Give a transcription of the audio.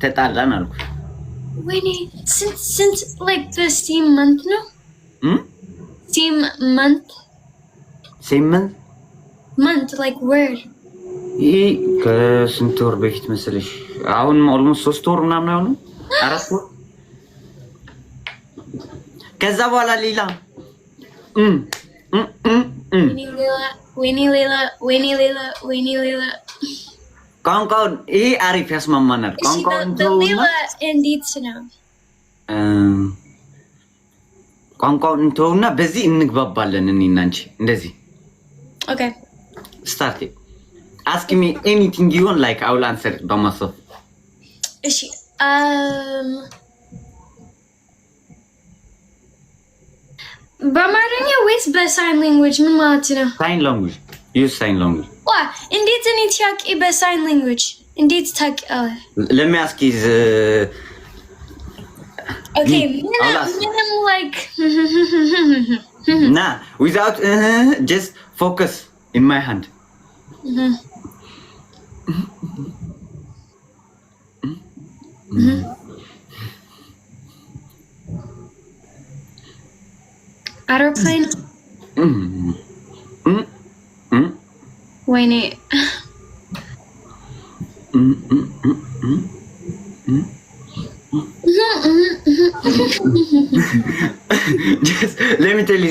ተጣላን አልኩ። ወይኔ since like the same month ነው? Same month? Same month? Month like where? ይሄ ከስንት ወር በፊት መሰለሽ? አሁን ኦልሞስት 3 ወር ምናምን አይሆንም? 4 ወር ከዛ በኋላ ሌላ ወይኔ ሌላ ቋንቋውን ይሄ አሪፍ ያስማማናል። ቋንቋውን ተውና እንዴት ነው? ቋንቋውን ተውና በዚህ እንግባባለን እኔና አንቺ እንደዚህ። Okay. Start it. Ask me anything you want, like I will answer it by myself. እሺ በአማርኛ ወይስ በሳይን ላንጉዌጅ? ምን ማለት ነው? ሳይን ላንጉዌጅ use sign language. ዋ እንዴት እኔ ታውቂ በሳይን ላንጉዌጅ እንዴት ታውቂ? Let me ask you okay ምንም like nah without just focus in my hand. Aeroplane. ወይኔ just let me tell you